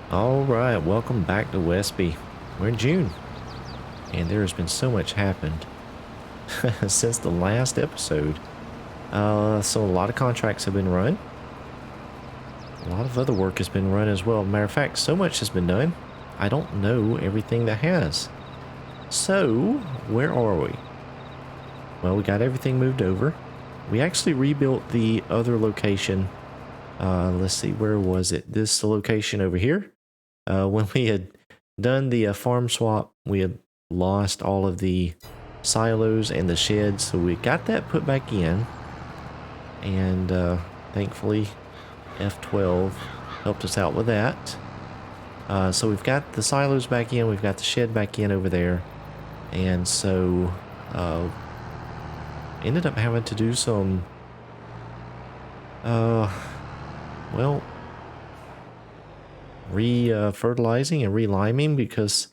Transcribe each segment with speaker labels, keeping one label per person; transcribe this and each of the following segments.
Speaker 1: All right, welcome back to Westby. We're in June, and there has been so much happened since the last episode. So a lot of contracts have been run. A lot of other work has been run as well. Matter of fact, so much has been done. I don't know everything that has. So, where are we? Well, we got everything moved over. We actually rebuilt the other location. Let's see, where was it? This location over here. When we had done the farm swap, we had lost all of the silos and the sheds, so we got that put back in, and thankfully F12 helped us out with that. So we've got the silos back in, we've got the shed back in over there, and so ended up having to do some well, re-fertilizing and re-liming because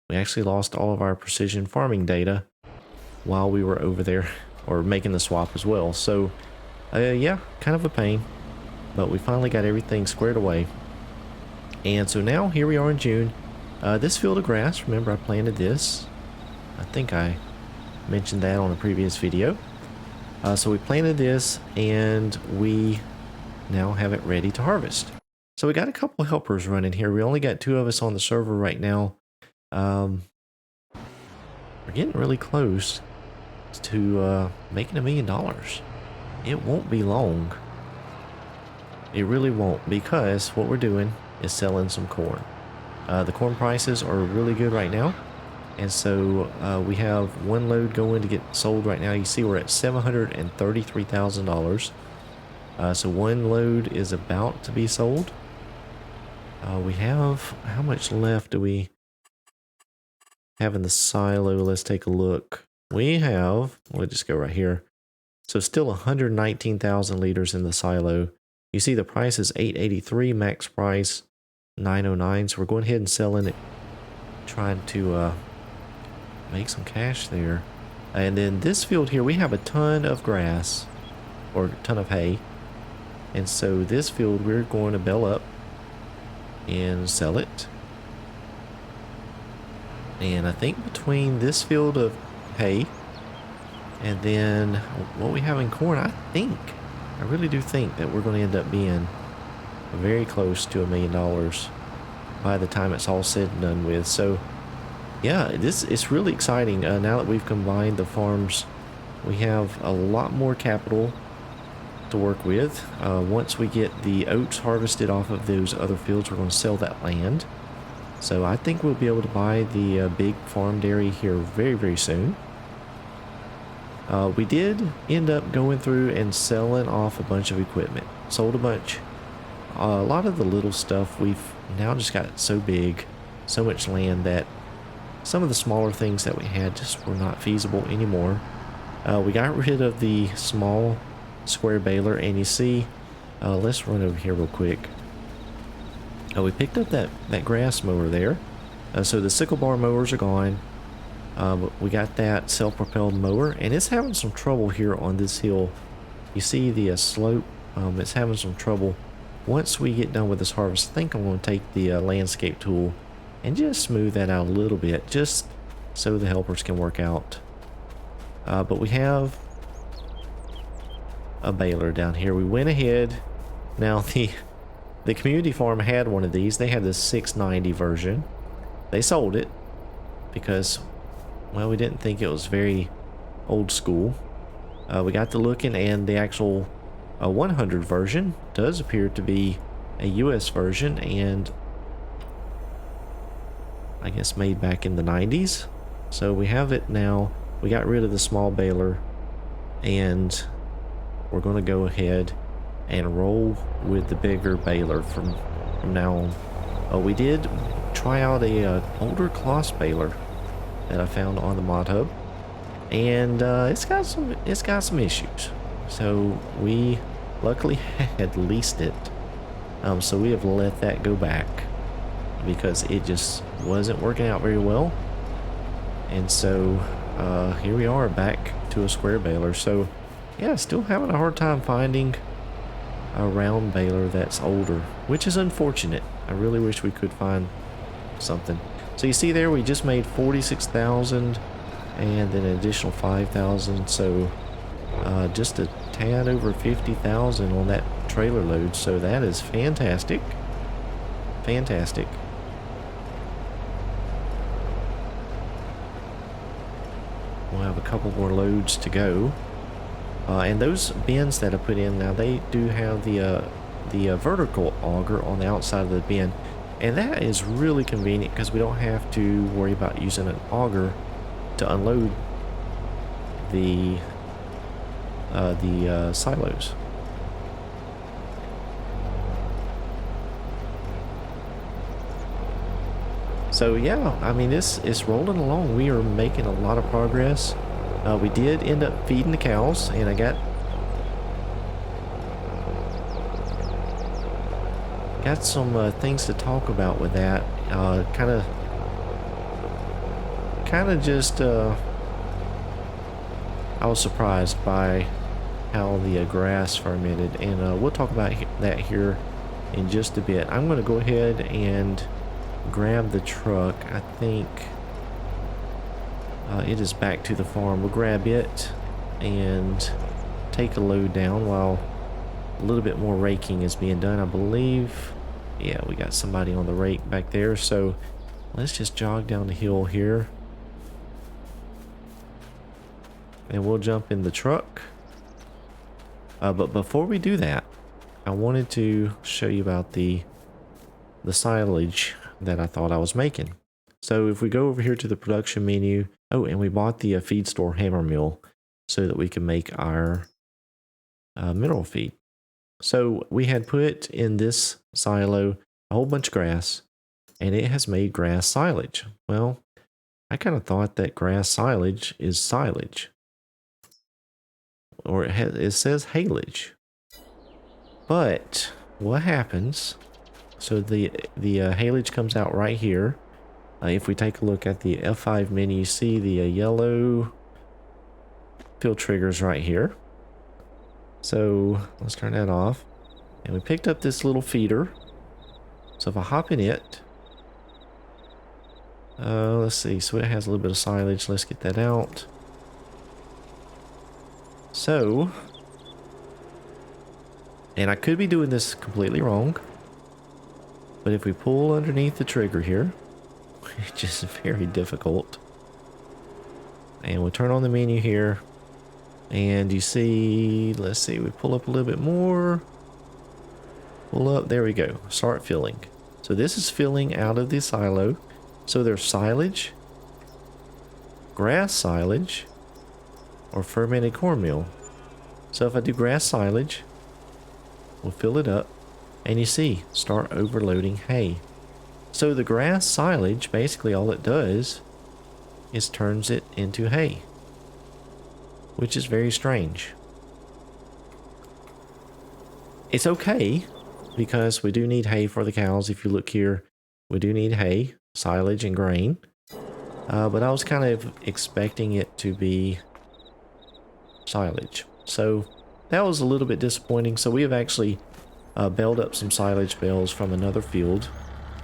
Speaker 1: we actually lost all of our precision farming data while we were over there, or making the swap as well. So yeah, kind of a pain, but we finally got everything squared away. And so now here we are in June. This field of grass, remember I planted this, I think I mentioned that on a previous video. So we planted this and we now have it ready to harvest. So we got a couple helpers running here. We only got 2 of us on the server right now. We're getting really close to making $1 million. It won't be long. It really won't, because what we're doing is selling some corn. The corn prices are really good right now. And so we have 1 load going to get sold right now. You see we're at $733,000. So 1 load is about to be sold. We have, how much left do we have in the silo? Let's take a look. We have, we'll just go right here. So still 119,000 liters in the silo. You see the price is $883, max price $909. So we're going ahead and selling it, trying to make some cash there. And then this field here, we have a ton of grass, or a ton of hay. And so this field we're going to bale up and sell it. And I think between this field of hay and then what we have in corn, I really do think that we're going to end up being very close to $1 million by the time it's all said and done with. So yeah, it's really exciting. Now that we've combined the farms, we have a lot more capital to work with. Once we get the oats harvested off of those other fields, we're going to sell that land. So I think we'll be able to buy the big farm dairy here very, very soon. We did end up going through and selling off a bunch of equipment. Sold a bunch. A lot of the little stuff, we've now just got so big, so much land, that some of the smaller things that we had just were not feasible anymore. We got rid of the small square baler, and you see, let's run over here real quick. We picked up that grass mower there. So the sickle bar mowers are gone. We got that self-propelled mower, and it's having some trouble here on this hill. You see the slope, it's having some trouble. Once we get done with this harvest, I think I'm going to take the landscape tool and just smooth that out a little bit, just so the helpers can work out. But we have a baler down here. We went ahead. Now the community farm had one of these. They had the 690 version. They sold it because, well, we didn't think it was very old school. We got to looking, and the actual 100 version does appear to be a US version, and I guess made back in the 90s. So we have it now. We got rid of the small baler, and we're going to go ahead and roll with the bigger baler from now on. We did try out a older Kloss baler that I found on the mod hub, and it's got some issues. So we luckily had leased it, so we have let that go back because it just wasn't working out very well. And so here we are back to a square baler. So yeah, still having a hard time finding a round baler that's older, which is unfortunate. I really wish we could find something. So you see there, we just made 46,000 and then an additional 5,000. So just a tad over 50,000 on that trailer load. So that is fantastic. Fantastic. We'll have a couple more loads to go. And those bins that I put in now, they do have the vertical auger on the outside of the bin. And that is really convenient because we don't have to worry about using an auger to unload the silos. So yeah, I mean, this is rolling along. We are making a lot of progress. We did end up feeding the cows, and I got some things to talk about with that. Kind of just I was surprised by how the grass fermented, and we'll talk about that here in just a bit. I'm going to go ahead and grab the truck. I think it is back to the farm. We'll grab it and take a load down while a little bit more raking is being done, I believe. Yeah, we got somebody on the rake back there, so let's just jog down the hill here and we'll jump in the truck. But before we do that, I wanted to show you about the silage that I thought I was making. So if we go over here to the production menu, oh, and we bought the feed store hammer mill so that we can make our mineral feed. So we had put in this silo a whole bunch of grass, and it has made grass silage. Well, I kind of thought that grass silage is silage, or it says haylage. But what happens? So the haylage comes out right here. If we take a look at the F5 menu, you see the yellow field triggers right here. So let's turn that off. And we picked up this little feeder. So if I hop in it, let's see. So it has a little bit of silage. Let's get that out. So, and I could be doing this completely wrong, but if we pull underneath the trigger here, it's just very difficult. And we'll turn on the menu here. And you see, let's see, we pull up a little bit more. Pull up, there we go. Start filling. So this is filling out of the silo. So there's silage, grass silage, or fermented cornmeal. So if I do grass silage, we'll fill it up. And you see, start overloading hay. So the grass silage, basically all it does is turns it into hay, which is very strange. It's okay, because we do need hay for the cows. If you look here, we do need hay, silage, and grain. But I was kind of expecting it to be silage. So that was a little bit disappointing. So we have actually baled up some silage bales from another field,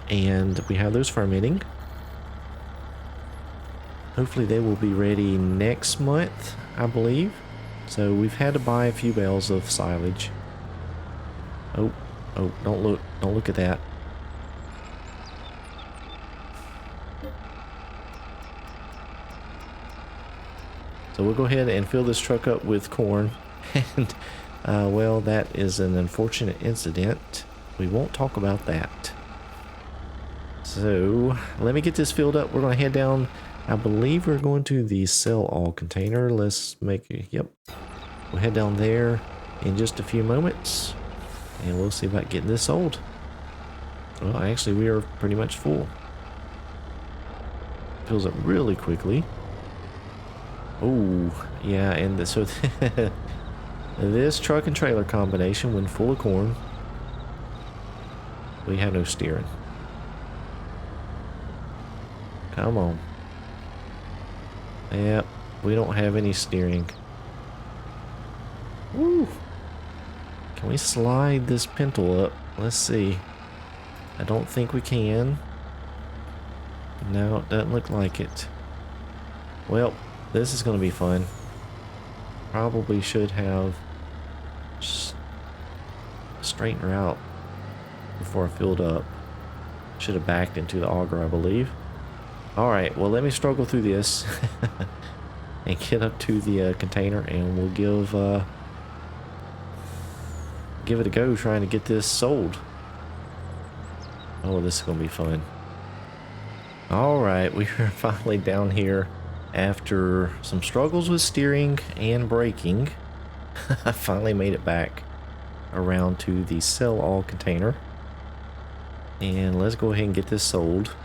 Speaker 1: and we have those fermenting. Hopefully they will be ready next month, I believe. So we've had to buy a few bales of silage. Oh, don't look at that. So we'll go ahead and fill this truck up with corn. And well, that is an unfortunate incident. We won't talk about that. So let me get this filled up. We're going to head down. I believe we're going to the sell all container. Let's make it, yep. We'll head down there in just a few moments, and we'll see about getting this sold. Well, actually, we are pretty much full. Fills up really quickly. Oh, yeah, and so this truck and trailer combination, when full of corn, we have no steering. Come on. Yep, we don't have any steering. Woo! Can we slide this pintle up? Let's see. I don't think we can. No, it doesn't look like it. Well, this is going to be fun. Probably should have just straightened her out before I filled up. Should have backed into the auger, I believe. Alright, well, let me struggle through this and get up to the container, and we'll give it a go trying to get this sold. Oh, this is going to be fun. Alright, we are finally down here after some struggles with steering and braking. I finally made it back around to the sell all container. And let's go ahead and get this sold.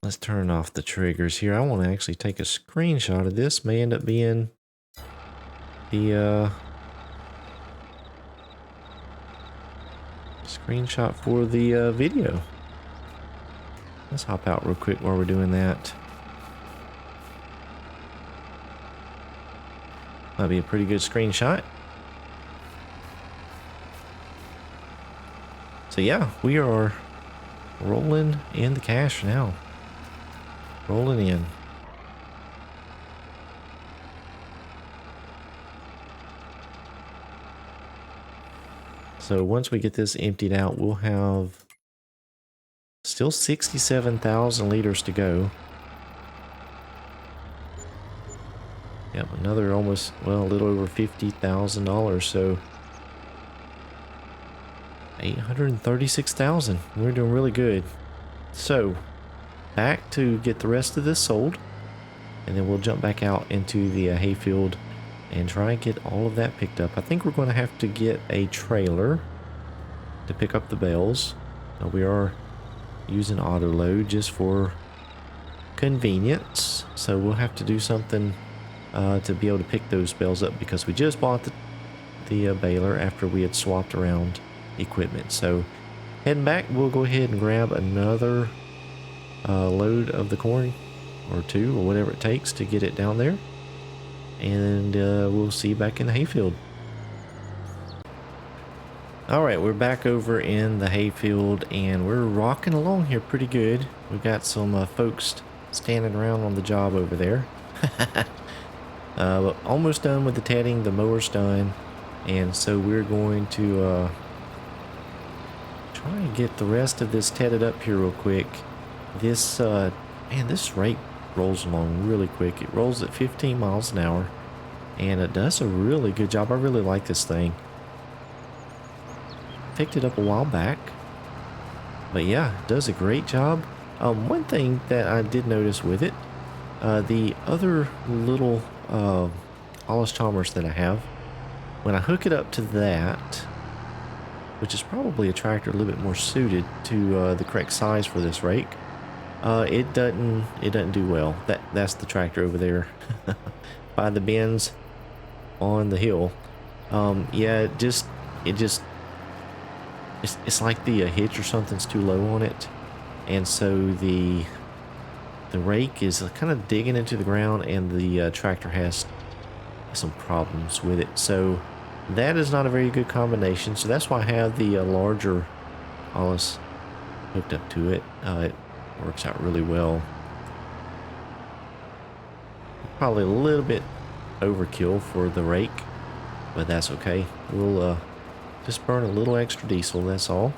Speaker 1: Let's turn off the triggers here. I want to actually take a screenshot of this. May end up being the screenshot for the video. Let's hop out real quick while we're doing that. Might be a pretty good screenshot. So yeah, we are rolling in the cash now. Rolling in. So once we get this emptied out, we'll have still 67,000 liters to go. Yep, another almost, well, a little over $50,000, so 836,000. We're doing really good. So back to get the rest of this sold, and then we'll jump back out into the hayfield and try and get all of that picked up. I think we're going to have to get a trailer to pick up the bales. We are using auto load just for convenience, so we'll have to do something to be able to pick those bales up, because we just bought the baler after we had swapped around equipment. So heading back, we'll go ahead and grab another load of the corn, or two, or whatever it takes to get it down there, and we'll see you back in the hayfield. Alright, we're back over in the hayfield, and we're rocking along here pretty good. We've got some folks standing around on the job over there. But almost done with the tedding. The mower's done, and so we're going to try and get the rest of this tedded up here real quick. This man, this rake rolls along really quick. It rolls at 15 miles an hour, and it does a really good job. I really like this thing. Picked it up a while back, but yeah, it does a great job. One thing that I did notice with it, the other little Aorus Chalmers that I have, when I hook it up to that, which is probably a tractor a little bit more suited to the correct size for this rake, it doesn't do well. That's the tractor over there by the bends on the hill. Yeah, it's like the hitch or something's too low on it, and so the rake is kind of digging into the ground, and the tractor has some problems with it. So that is not a very good combination. So that's why I have the larger Aorus hooked up to it. It works out really well. Probably a little bit overkill for the rake, but that's okay. We'll just burn a little extra diesel, that's all.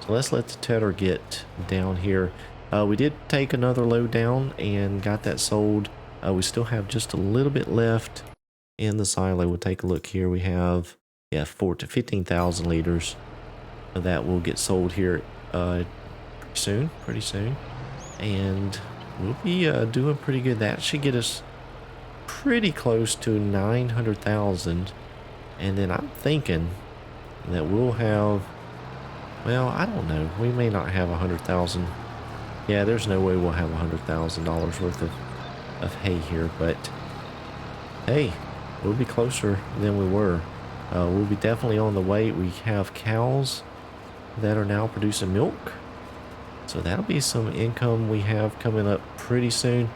Speaker 1: So let's let the tedder get down here. We did take another load down and got that sold. We still have just a little bit left in the silo. We'll take a look here. We have 4 to 15,000 liters that will get sold here pretty soon, and we'll be doing pretty good. That should get us pretty close to 900,000, and then I'm thinking that we'll have, well, I don't know, we may not have 100,000. Yeah, there's no way we'll have $100,000 worth of hay here, but hey, we'll be closer than we were. We'll be definitely on the way. We have cows that are now producing milk, So that'll be some income we have coming up pretty soon.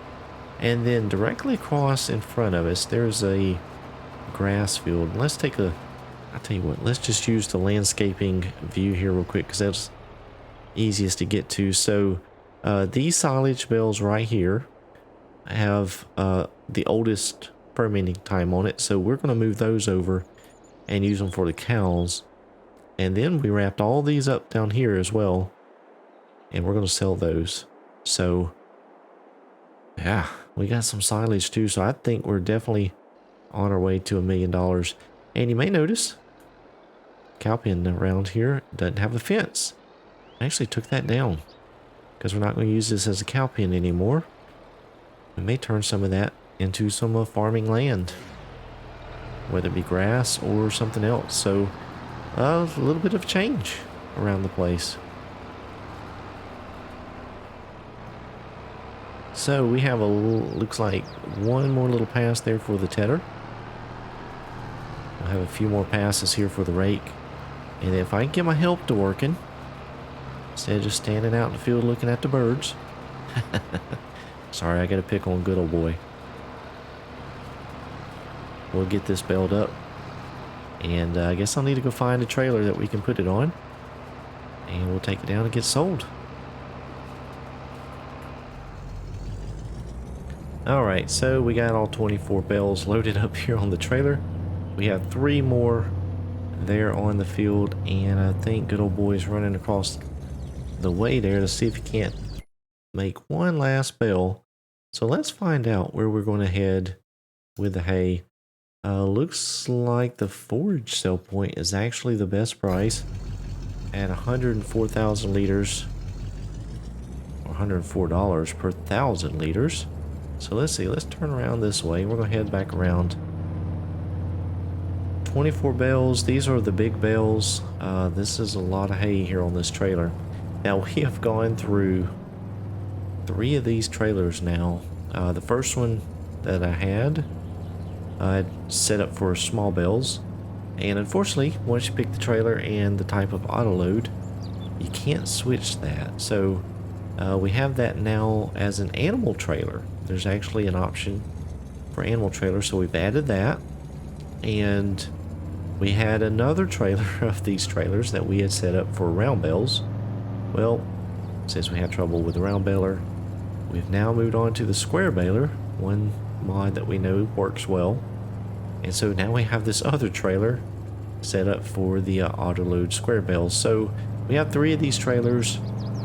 Speaker 1: And then directly across in front of us, there's a grass field. Let's take a, I'll tell you what, let's just use the landscaping view here real quick because that's easiest to get to. So these silage bales right here have the oldest fermenting time on it. So we're going to move those over and use them for the cows. And then we wrapped all these up down here as well. And we're going to sell those. So yeah, we got some silage too. So I think we're definitely on our way to $1 million. And you may notice cow pen around here doesn't have a fence. I actually took that down because we're not going to use this as a cow pen anymore. We may turn some of that into some farming land, whether it be grass or something else. So a little bit of change around the place. So we have looks like one more little pass there for the tedder. We'll have a few more passes here for the rake. And if I can get my help to working, instead of just standing out in the field looking at the birds. Sorry, I got to pick on good old boy. We'll get this bailed up. And I guess I'll need to go find a trailer that we can put it on. And we'll take it down and get sold. Alright, so we got all 24 bales loaded up here on the trailer. We have 3 more there on the field, and I think good old boy's running across the way there to see if he can't make one last bale. So let's find out where we're going to head with the hay. Looks like the forage sell point is actually the best price at 104,000 liters, or $104 per 1,000 liters. So let's see, let's turn around this way. We're going to head back around. 24 bales, these are the big bales. This is a lot of hay here on this trailer. Now we have gone through 3 of these trailers now. The first one that I had set up for small bales, and unfortunately once you pick the trailer and the type of auto load, you can't switch that. So we have that now as an animal trailer. There's actually an option for animal trailer, so we've added that. And we had another trailer of these trailers that we had set up for round bales. Well, since we had trouble with the round baler, we've now moved on to the square baler, one mod that we know works well. And so now we have this other trailer set up for the auto load square bales. So we have 3 of these trailers.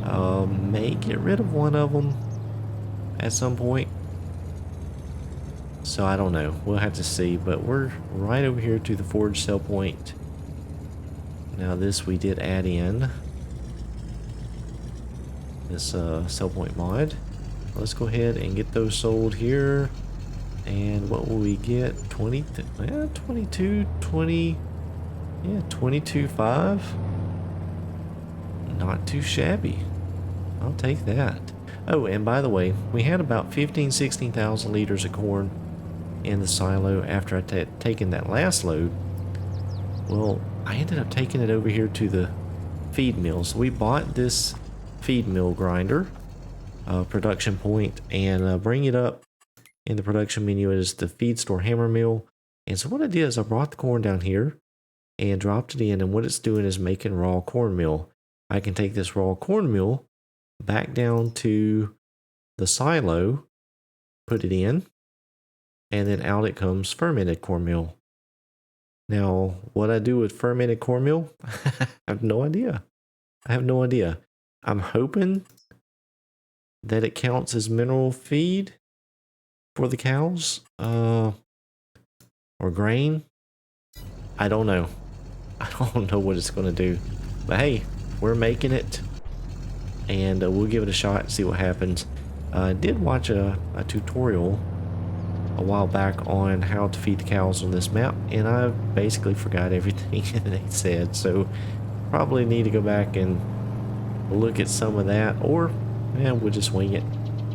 Speaker 1: May get rid of one of them at some point. So I don't know. We'll have to see. But we're right over here to the forage sell point. Now this we did add in. This sell point mod. Let's go ahead and get those sold here. And what will we get? 22, 20, yeah, 22.5. Not too shabby. I'll take that. Oh, and by the way, we had about 16,000 liters of corn in the silo after I taken that last load. Well, I ended up taking it over here to the feed mill. So we bought this feed mill grinder, production point, and bring it up in the production menu is the feed store hammer mill. And so what I did is I brought the corn down here and dropped it in, and what it's doing is making raw cornmeal. I can take this raw cornmeal back down to the silo, put it in, and then out it comes fermented cornmeal. Now, what I do with fermented cornmeal, I have no idea. I have no idea. I'm hoping that it counts as mineral feed for the cows, or grain. I don't know. I don't know what it's going to do. But hey, we're making it, and we'll give it a shot and see what happens. I did watch a tutorial a while back on how to feed the cows on this map, and I basically forgot everything they said, so probably need to go back and look at some of that, or yeah, we'll just wing it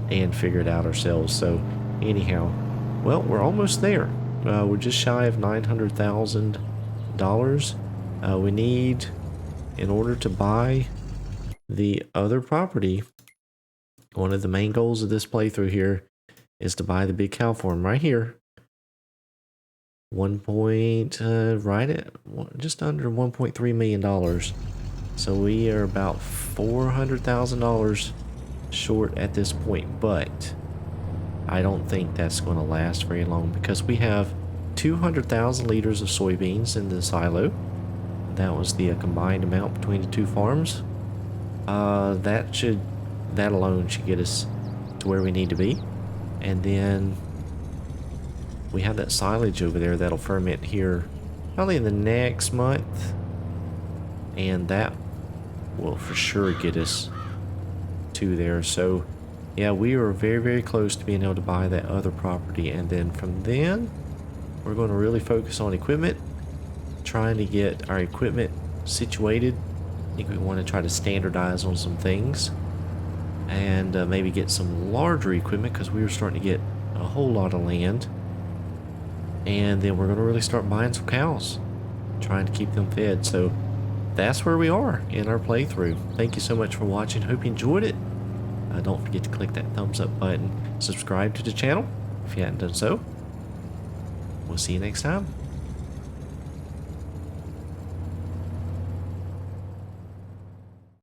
Speaker 1: and figure it out ourselves. So anyhow, well, we're almost there. We're just shy of $900,000. We need, in order to buy the other property, one of the main goals of this playthrough here is to buy the big cow farm right here. Right at just under $1.3 million. So we are about $400,000 short at this point, but I don't think that's going to last very long because we have 200,000 liters of soybeans in the silo. That was the combined amount between the two farms. That alone should get us to where we need to be. And then we have that silage over there that'll ferment here probably in the next month. And that will for sure get us to there. So yeah, we are very, very close to being able to buy that other property. And then from then, we're going to really focus on equipment, trying to get our equipment situated. I think we want to try to standardize on some things and maybe get some larger equipment because we were starting to get a whole lot of land. And then we're going to really start buying some cows, trying to keep them fed. So that's where we are in our playthrough. Thank you so much for watching. Hope you enjoyed it. Don't forget to click that thumbs up button. Subscribe to the channel if you hadn't done so. We'll see you next time.